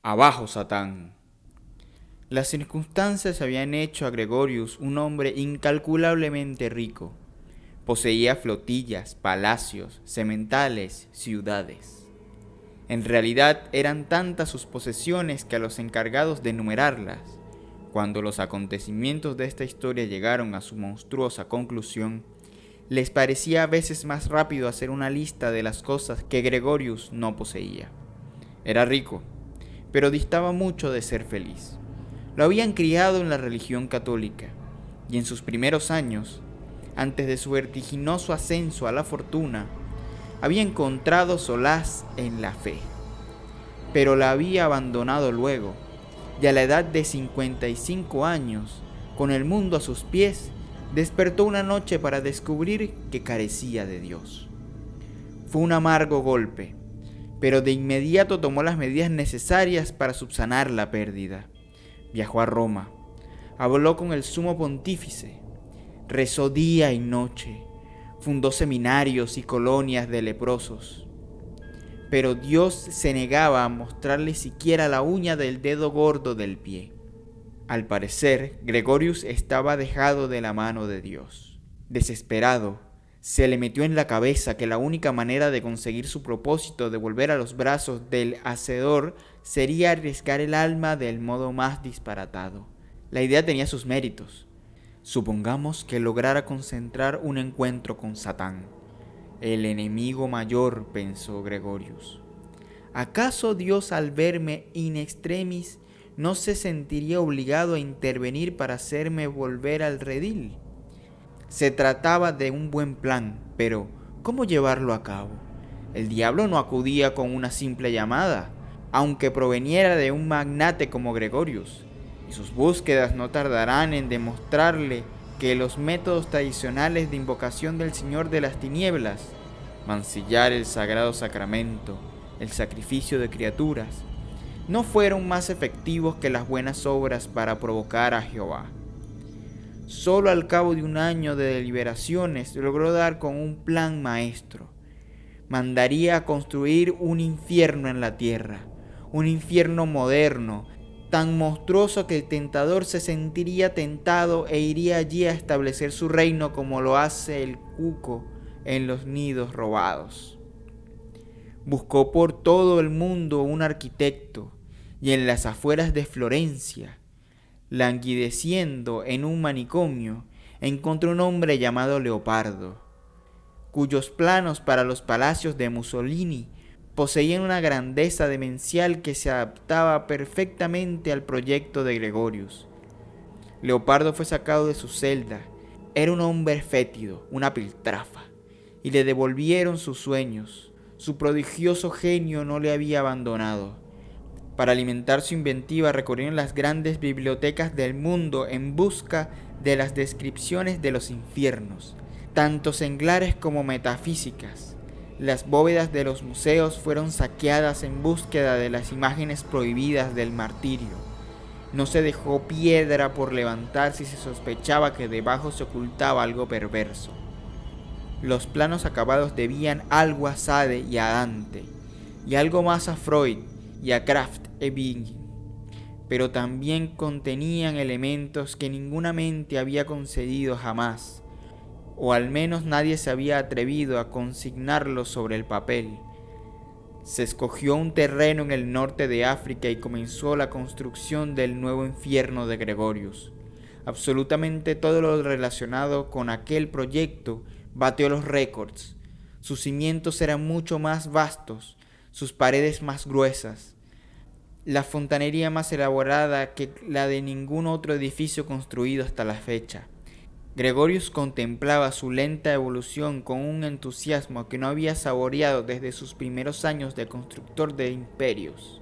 Abajo, Satán. Las circunstancias habían hecho a Gregorius un hombre incalculablemente rico. Poseía flotillas, palacios, sementales, ciudades. En realidad eran tantas sus posesiones que a los encargados de enumerarlas, cuando los acontecimientos de esta historia llegaron a su monstruosa conclusión, les parecía a veces más rápido hacer una lista de las cosas que Gregorius no poseía. Era rico, pero distaba mucho de ser feliz. Lo habían criado en la religión católica, y en sus primeros años, antes de su vertiginoso ascenso a la fortuna, había encontrado solaz en la fe. Pero la había abandonado luego, y a la edad de 55 años, con el mundo a sus pies, despertó una noche para descubrir que carecía de Dios. Fue un amargo golpe, pero de inmediato tomó las medidas necesarias para subsanar la pérdida. Viajó a Roma, habló con el sumo pontífice, rezó día y noche, fundó seminarios y colonias de leprosos. Pero Dios se negaba a mostrarle siquiera la uña del dedo gordo del pie. Al parecer, Gregorius estaba dejado de la mano de Dios. Desesperado, se le metió en la cabeza que la única manera de conseguir su propósito de volver a los brazos del Hacedor sería arriesgar el alma del modo más disparatado. La idea tenía sus méritos. Supongamos que lograra concentrar un encuentro con Satán. El enemigo mayor, pensó Gregorius. ¿Acaso Dios, al verme in extremis, no se sentiría obligado a intervenir para hacerme volver al redil? Se trataba de un buen plan, pero ¿cómo llevarlo a cabo? El diablo no acudía con una simple llamada, aunque proveniera de un magnate como Gregorius, y sus búsquedas no tardarán en demostrarle que los métodos tradicionales de invocación del Señor de las Tinieblas, mancillar el sagrado sacramento, el sacrificio de criaturas, no fueron más efectivos que las buenas obras para provocar a Jehová. Solo al cabo de un año de deliberaciones logró dar con un plan maestro. Mandaría a construir un infierno en la tierra, un infierno moderno, tan monstruoso que el tentador se sentiría tentado e iría allí a establecer su reino como lo hace el cuco en los nidos robados. Buscó por todo el mundo un arquitecto y en las afueras de Florencia, languideciendo en un manicomio, encontró un hombre llamado Leopardo, cuyos planos para los palacios de Mussolini poseían una grandeza demencial que se adaptaba perfectamente al proyecto de Gregorius. Leopardo fue sacado de su celda. Era un hombre fétido, una piltrafa, y le devolvieron sus sueños. Su prodigioso genio no le había abandonado. Para alimentar su inventiva recorrieron las grandes bibliotecas del mundo en busca de las descripciones de los infiernos, tanto seglares como metafísicas. Las bóvedas de los museos fueron saqueadas en búsqueda de las imágenes prohibidas del martirio. No se dejó piedra por levantar si se sospechaba que debajo se ocultaba algo perverso. Los planos acabados debían algo a Sade y a Dante, y algo más a Freud y a Kraft e Bing, pero también contenían elementos que ninguna mente había concedido jamás, o al menos nadie se había atrevido a consignarlos sobre el papel. Se escogió un terreno en el norte de África y comenzó la construcción del nuevo infierno de Gregorius. Absolutamente todo lo relacionado con aquel proyecto batió los récords. Sus cimientos eran mucho más vastos, sus paredes más gruesas, la fontanería más elaborada que la de ningún otro edificio construido hasta la fecha. Gregorius contemplaba su lenta evolución con un entusiasmo que no había saboreado desde sus primeros años de constructor de imperios.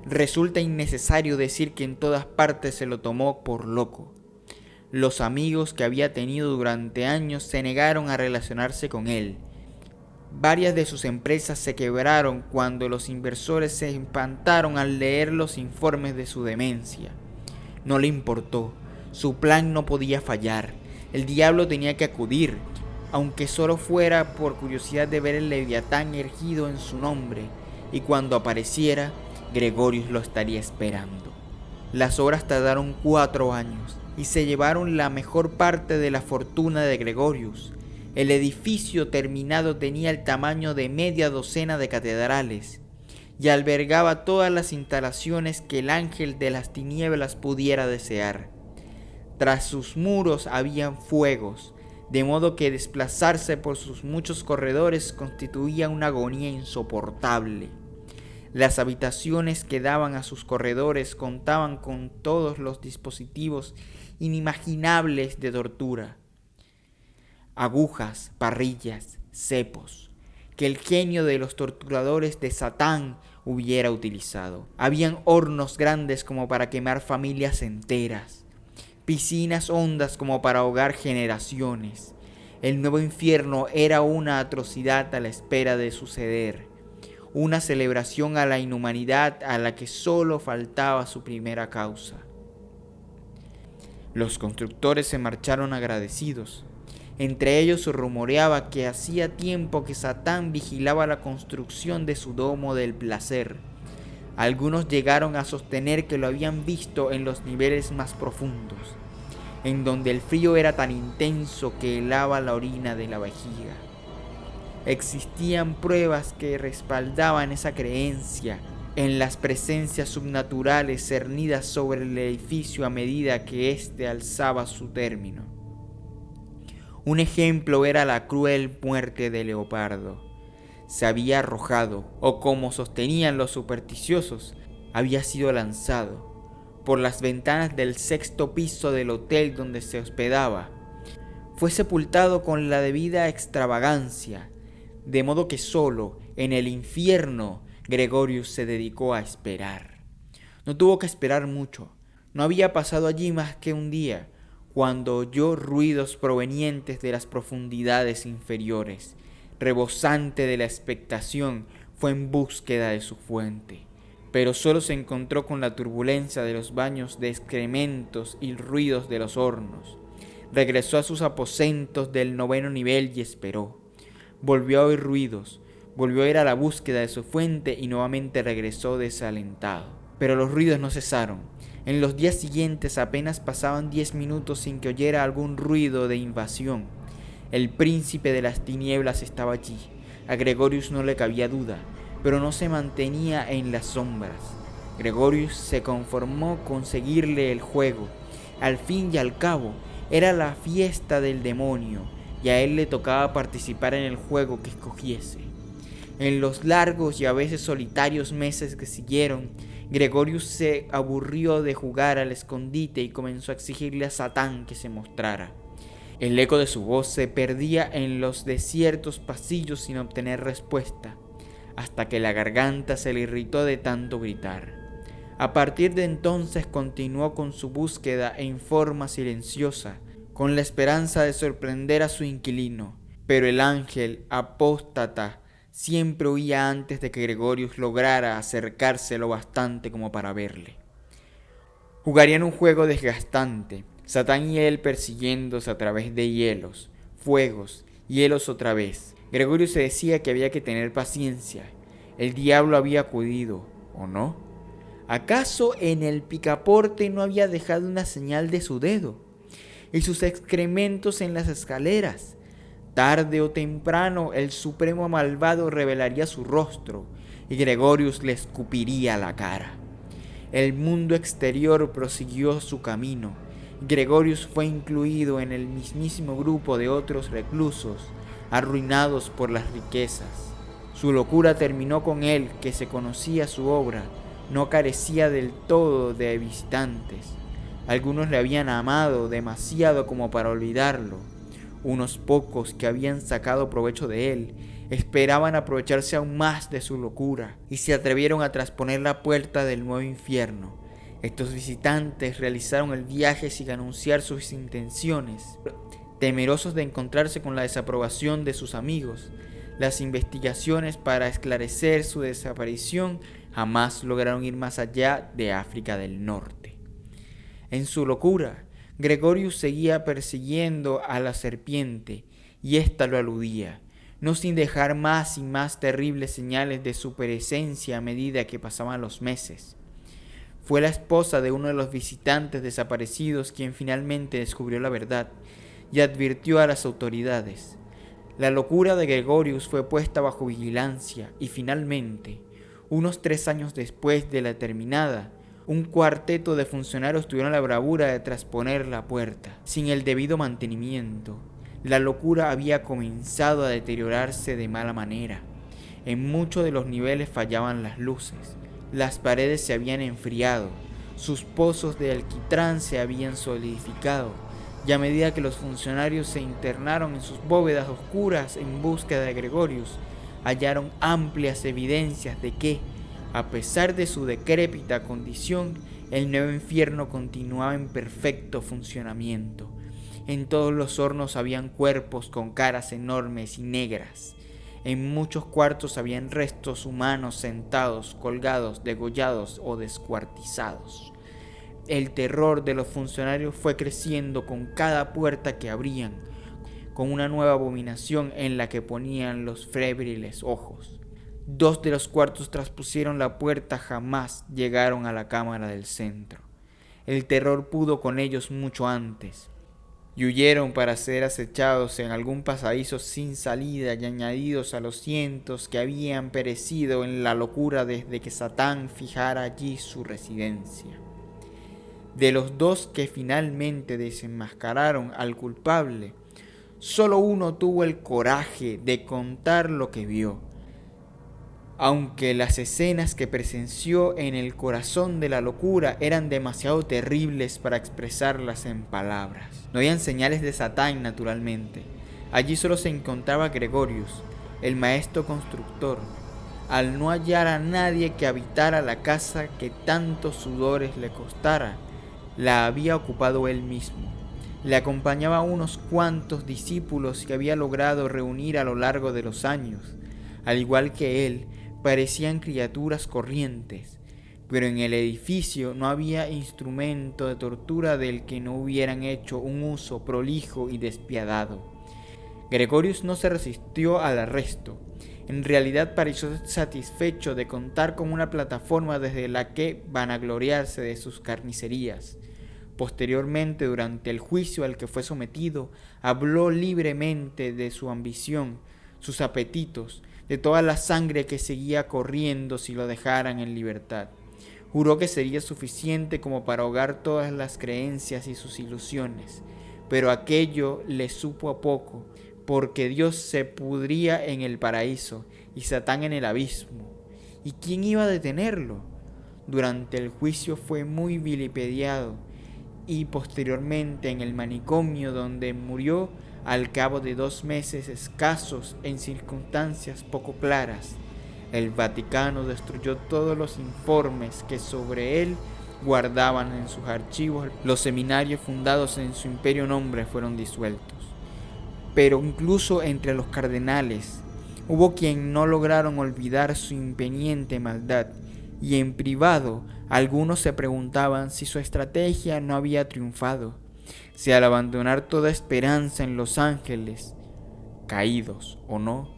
Resulta innecesario decir que en todas partes se lo tomó por loco. Los amigos que había tenido durante años se negaron a relacionarse con él. Varias de sus empresas se quebraron cuando los inversores se espantaron al leer los informes de su demencia. No le importó, su plan no podía fallar. El diablo tenía que acudir, aunque solo fuera por curiosidad de ver el leviatán erguido en su nombre, y cuando apareciera, Gregorius lo estaría esperando. Las obras tardaron 4 años y se llevaron la mejor parte de la fortuna de Gregorius. El edificio terminado tenía el tamaño de media docena de catedrales y albergaba todas las instalaciones que el ángel de las tinieblas pudiera desear. Tras sus muros habían fuegos, de modo que desplazarse por sus muchos corredores constituía una agonía insoportable. Las habitaciones que daban a sus corredores contaban con todos los dispositivos inimaginables de tortura: agujas, parrillas, cepos, que el genio de los torturadores de Satán hubiera utilizado. Habían hornos grandes como para quemar familias enteras, piscinas hondas como para ahogar generaciones. El nuevo infierno era una atrocidad a la espera de suceder, una celebración a la inhumanidad a la que solo faltaba su primera causa. Los constructores se marcharon agradecidos. Entre ellos se rumoreaba que hacía tiempo que Satán vigilaba la construcción de su domo del placer. Algunos llegaron a sostener que lo habían visto en los niveles más profundos, en donde el frío era tan intenso que helaba la orina de la vejiga. Existían pruebas que respaldaban esa creencia en las presencias subnaturales cernidas sobre el edificio a medida que éste alzaba su término. Un ejemplo era la cruel muerte de Leopardo. Se había arrojado, o como sostenían los supersticiosos, había sido lanzado por las ventanas del 6º piso del hotel donde se hospedaba. Fue sepultado con la debida extravagancia, de modo que solo en el infierno Gregorius se dedicó a esperar. No tuvo que esperar mucho. No había pasado allí más que un día, cuando oyó ruidos provenientes de las profundidades inferiores. Rebosante de la expectación, fue en búsqueda de su fuente, pero solo se encontró con la turbulencia de los baños de excrementos y ruidos de los hornos. Regresó a sus aposentos del 9º nivel y esperó. Volvió a oír ruidos, volvió a ir a la búsqueda de su fuente y nuevamente regresó desalentado. Pero los ruidos no cesaron. En los días siguientes apenas pasaban 10 minutos sin que oyera algún ruido de invasión. El príncipe de las tinieblas estaba allí. A Gregorius no le cabía duda, pero no se mantenía en las sombras. Gregorius se conformó con seguirle el juego. Al fin y al cabo, era la fiesta del demonio, y a él le tocaba participar en el juego que escogiese. En los largos y a veces solitarios meses que siguieron, Gregorius se aburrió de jugar al escondite y comenzó a exigirle a Satán que se mostrara. El eco de su voz se perdía en los desiertos pasillos sin obtener respuesta, hasta que la garganta se le irritó de tanto gritar. A partir de entonces continuó con su búsqueda en forma silenciosa, con la esperanza de sorprender a su inquilino, pero el ángel apóstata siempre huía antes de que Gregorius lograra acercarse lo bastante como para verle. Jugarían un juego desgastante, Satán y él persiguiéndose a través de hielos, fuegos, hielos otra vez. Gregorius se decía que había que tener paciencia. El diablo había acudido, ¿o no? ¿Acaso en el picaporte no había dejado una señal de su dedo? Y sus excrementos en las escaleras. Tarde o temprano el supremo malvado revelaría su rostro y Gregorius le escupiría la cara. El mundo exterior prosiguió su camino. Gregorius fue incluido en el mismísimo grupo de otros reclusos, arruinados por las riquezas. Su locura terminó con él, que se conocía su obra, no carecía del todo de visitantes. Algunos le habían amado demasiado como para olvidarlo. Unos pocos que habían sacado provecho de él esperaban aprovecharse aún más de su locura y se atrevieron a trasponer la puerta del nuevo infierno. Estos visitantes realizaron el viaje sin anunciar sus intenciones. Temerosos de encontrarse con la desaprobación de sus amigos, las investigaciones para esclarecer su desaparición jamás lograron ir más allá de África del Norte. En su locura, Gregorius seguía persiguiendo a la serpiente y ésta lo eludía. no sin dejar más y más terribles señales de su presencia a medida que pasaban los meses. Fue la esposa de uno de los visitantes desaparecidos quien finalmente descubrió la verdad y advirtió a las autoridades. La locura de Gregorius fue puesta bajo vigilancia y finalmente, unos 3 años después de la terminada, un cuarteto de funcionarios tuvieron la bravura de trasponer la puerta. Sin el debido mantenimiento, la locura había comenzado a deteriorarse de mala manera. En muchos de los niveles fallaban las luces, las paredes se habían enfriado, sus pozos de alquitrán se habían solidificado, y a medida que los funcionarios se internaron en sus bóvedas oscuras en búsqueda de Gregorius, hallaron amplias evidencias de que, a pesar de su decrépita condición, el nuevo infierno continuaba en perfecto funcionamiento. En todos los hornos habían cuerpos con caras enormes y negras. En muchos cuartos habían restos humanos sentados, colgados, degollados o descuartizados. El terror de los funcionarios fue creciendo con cada puerta que abrían, con una nueva abominación en la que ponían los febriles ojos. 2 de los cuartos traspusieron la puerta, jamás llegaron a la cámara del centro. El terror pudo con ellos mucho antes, y huyeron para ser acechados en algún pasadizo sin salida y añadidos a los cientos que habían perecido en la locura desde que Satán fijara allí su residencia. De los 2 que finalmente desenmascararon al culpable, solo uno tuvo el coraje de contar lo que vio, aunque las escenas que presenció en el corazón de la locura eran demasiado terribles para expresarlas en palabras. No habían señales de Satán, naturalmente. Allí solo se encontraba Gregorius, el maestro constructor, al no hallar a nadie que habitara la casa que tantos sudores le costara. La había ocupado él mismo. Le acompañaba a unos cuantos discípulos que había logrado reunir a lo largo de los años. Al igual que él, parecían criaturas corrientes, pero en el edificio no había instrumento de tortura del que no hubieran hecho un uso prolijo y despiadado. Gregorius no se resistió al arresto. En realidad pareció satisfecho de contar con una plataforma desde la que vanagloriarse de sus carnicerías. Posteriormente, durante el juicio al que fue sometido, habló libremente de su ambición, sus apetitos, de toda la sangre que seguía corriendo si lo dejaran en libertad. Juró que sería suficiente como para ahogar todas las creencias y sus ilusiones, pero aquello le supo a poco, porque Dios se pudría en el paraíso y Satán en el abismo. ¿Y quién iba a detenerlo? Durante el juicio fue muy vilipendiado y posteriormente en el manicomio donde murió al cabo de 2 meses escasos en circunstancias poco claras. El Vaticano destruyó todos los informes que sobre él guardaban en sus archivos. Los seminarios fundados en su imperio nombre fueron disueltos. Pero incluso entre los cardenales hubo quien no lograron olvidar su impeniente maldad, y en privado algunos se preguntaban si su estrategia no había triunfado, si al abandonar toda esperanza en los ángeles, caídos o no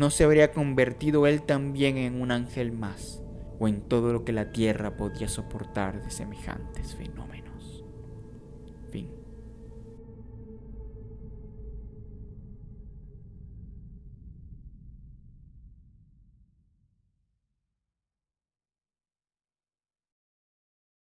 se habría convertido él también en un ángel más, o en todo lo que la tierra podía soportar de semejantes fenómenos. Fin.